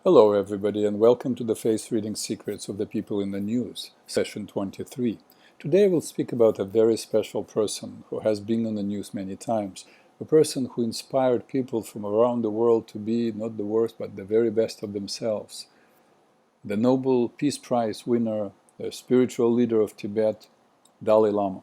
Hello everybody and welcome to the Face Reading Secrets of the People in the News, session 23. Today we'll speak about a very special person who has been on the news many times, a person who inspired people from around the world to be not the worst but the very best of themselves. The Nobel Peace Prize winner, the spiritual leader of Tibet, Dalai Lama.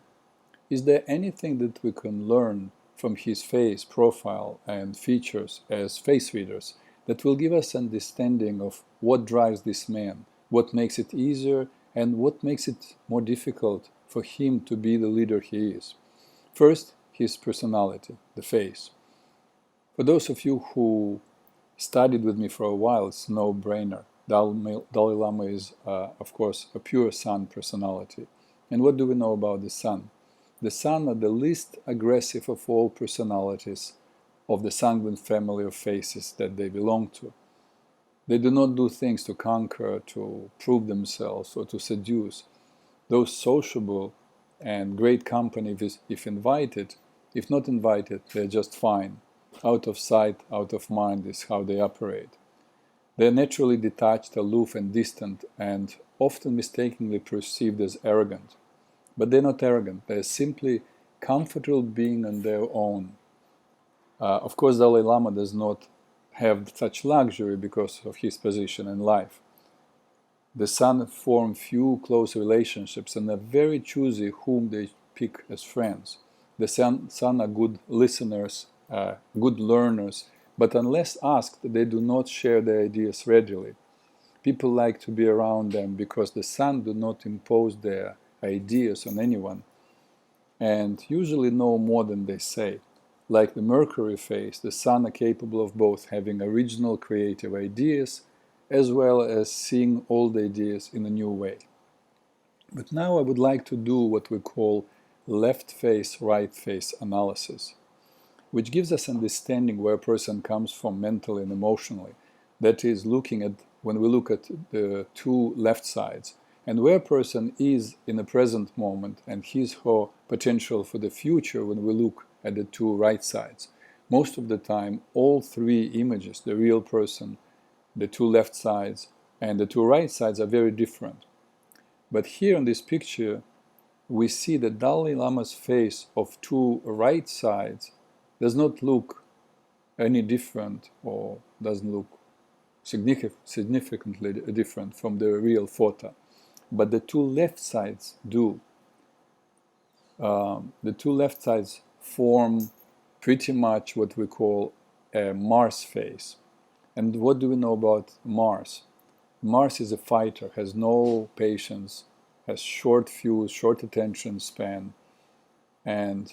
Is there anything that we can learn from his face, profile, and features as face readers that will give us understanding of what drives this man, what makes it easier, and what makes it more difficult for him to be the leader he is? First, his personality, the face. For those of you who studied with me for a while, it's no-brainer. Dalai Lama is, of course, a pure sun personality. And what do we know about the sun? The sun are the least aggressive of all personalities of the sanguine family of faces that they belong to. They do not do things to conquer, to prove themselves, or to seduce. Those sociable and great company, if invited, if not invited, they're just fine. Out of sight, out of mind is how they operate. They're naturally detached, aloof, and distant, and often mistakenly perceived as arrogant. But they're not arrogant, they're simply comfortable being on their own. Of course, Dalai Lama does not have such luxury because of his position in life. The sun form few close relationships and are very choosy whom they pick as friends. The sun are good listeners, good learners, but unless asked, they do not share their ideas readily. People like to be around them because the sun do not impose their ideas on anyone, and usually know more than they say. Like the Mercury phase, the sun are capable of both having original creative ideas as well as seeing old ideas in a new way. But now I would like to do what we call left face, right face analysis, which gives us understanding where a person comes from mentally and emotionally. That is, looking at when we look at the two left sides, and where a person is in the present moment and his or her potential for the future when we look at the two right sides. Most of the time, all three images, the real person, the two left sides, and the two right sides are very different. But here in this picture, we see that Dalai Lama's face of two right sides does not look any different or doesn't look significantly different from the real photo. But the two left sides do. The two left sides form pretty much what we call a Mars face. And what do we know about Mars? Mars is a fighter, has no patience, has short fuse, short attention span, and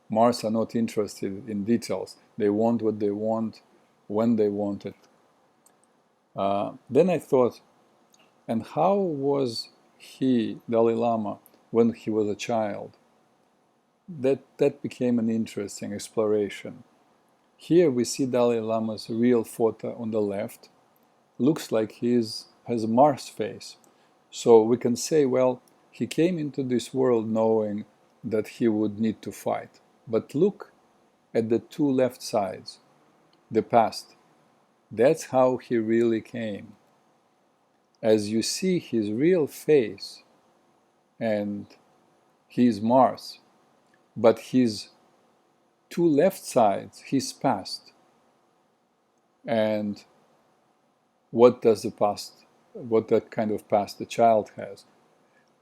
Mars are not interested in details. They want what they want, when they want it. Then I thought, and how was he, Dalai Lama, when he was a child? That became an interesting exploration. Here we see Dalai Lama's real photo on the left. Looks like he has a Mars face. So we can say, well, he came into this world knowing that he would need to fight. But look at the two left sides, the past. That's how he really came. As you see his real face, and he's Mars, but his two left sides, his past. And what does the past, what that kind of past the child has?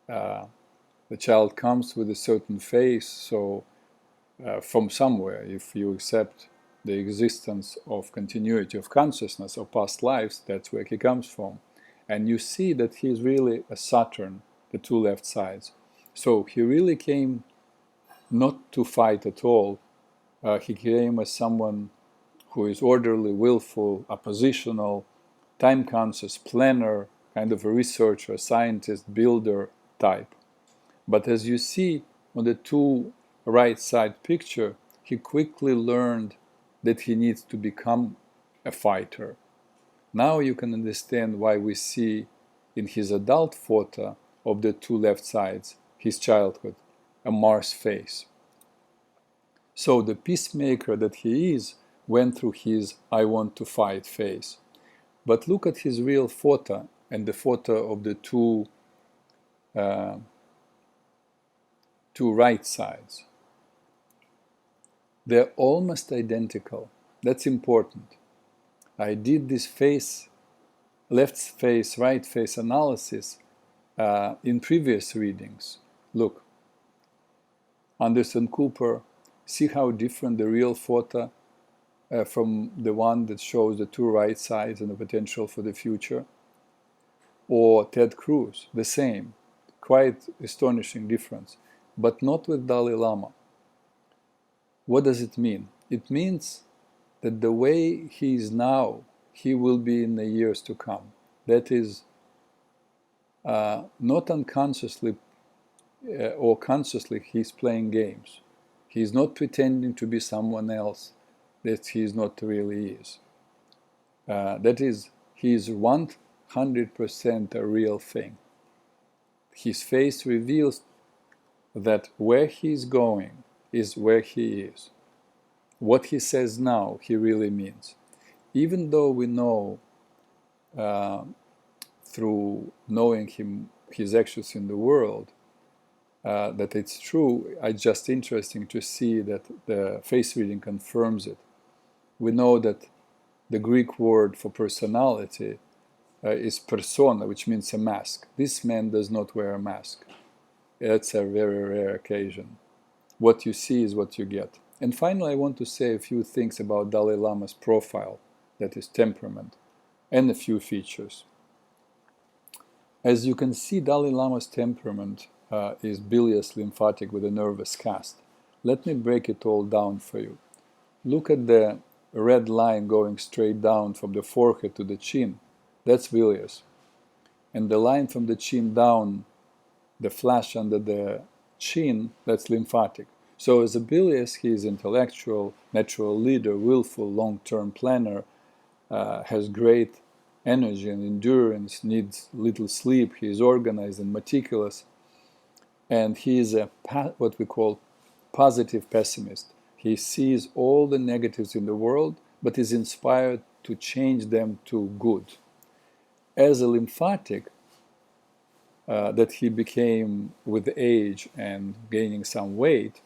The child comes with a certain face, so from somewhere, if you accept the existence of continuity of consciousness of past lives, that's where he comes from. And you see that he is really a Saturn, the two left sides. So he really came not to fight at all. He came as someone who is orderly, willful, oppositional, time-conscious, planner, kind of a researcher, scientist, builder type. But as you see on the two right side picture, he quickly learned that he needs to become a fighter. Now you can understand why we see in his adult photo of the two left sides, his childhood, a Mars face. So the peacemaker that he is went through his I want to fight phase. But look at his real photo and the photo of the two right sides. They're almost identical. That's important. I did this left face, right face analysis in previous readings. Look, Anderson Cooper, see how different the real photo from the one that shows the two right sides and the potential for the future. Or Ted Cruz, the same, quite astonishing difference, but not with Dalai Lama. What does it mean? It means that the way he is now, he will be in the years to come. That is, not unconsciously or consciously, he's playing games. He's not pretending to be someone else that he is not really is. That is, he is 100% a real thing. His face reveals that where he is going is where he is. What he says now, he really means. Even though we know through knowing him, his actions in the world, that it's true, it's just interesting to see that the face reading confirms it. We know that the Greek word for personality is persona, which means a mask. This man does not wear a mask. That's a very rare occasion. What you see is what you get. And finally, I want to say a few things about Dalai Lama's profile, that is temperament, and a few features. As you can see, Dalai Lama's temperament is bilious lymphatic with a nervous cast. Let me break it all down for you. Look at the red line going straight down from the forehead to the chin. That's bilious. And the line from the chin down, the flash under the chin, that's lymphatic. So as a bilious, he is intellectual, natural leader, willful, long-term planner, has great energy and endurance, needs little sleep, he is organized and meticulous, and he is what we call positive pessimist. He sees all the negatives in the world, but is inspired to change them to good. As a lymphatic, that he became with age and gaining some weight,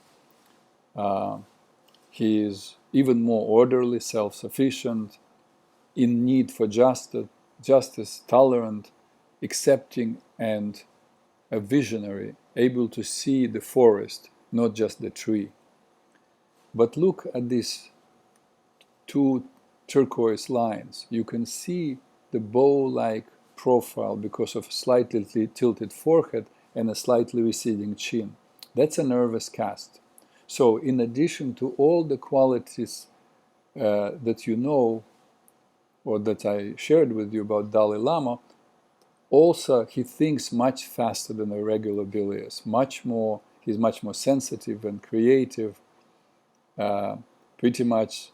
he is even more orderly, self-sufficient, in need for justice, tolerant, accepting, and a visionary, able to see the forest, not just the tree. But look at these two turquoise lines. You can see the bow-like profile because of a slightly tilted forehead and a slightly receding chin. That's a nervous cast. So in addition to all the qualities that you know, or that I shared with you about Dalai Lama, also he thinks much faster than a regular bilious, he's much more sensitive and creative, pretty much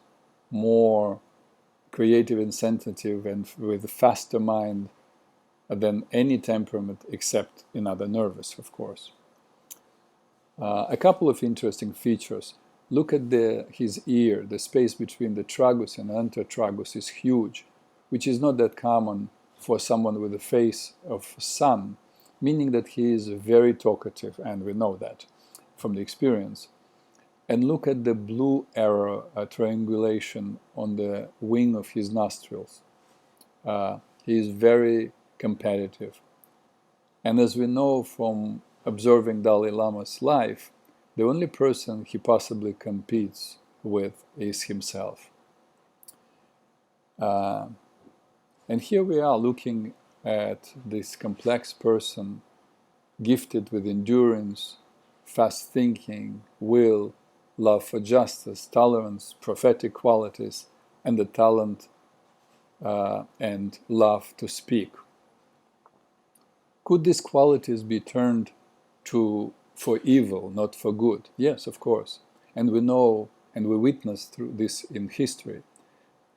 more creative and sensitive and with a faster mind than any temperament except in other nervous, of course. A couple of interesting features. Look at his ear. The space between the tragus and antertragus is huge, which is not that common for someone with the face of sun, meaning that he is very talkative, and we know that from the experience. And look at the blue arrow triangulation on the wing of his nostrils. He is very competitive. And as we know from observing Dalai Lama's life, the only person he possibly competes with is himself. And here we are looking at this complex person, gifted with endurance, fast thinking, will, love for justice, tolerance, prophetic qualities, and the talent and love to speak. Could these qualities be turned for evil, not for good? Yes, of course. And we know and we witness through this in history.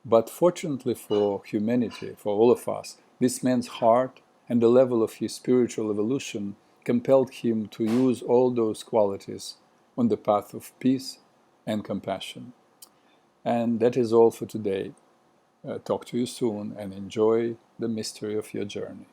But fortunately for humanity, for all of us, this man's heart and the level of his spiritual evolution compelled him to use all those qualities on the path of peace and compassion. And that is all for today. Talk to you soon and enjoy the mystery of your journey.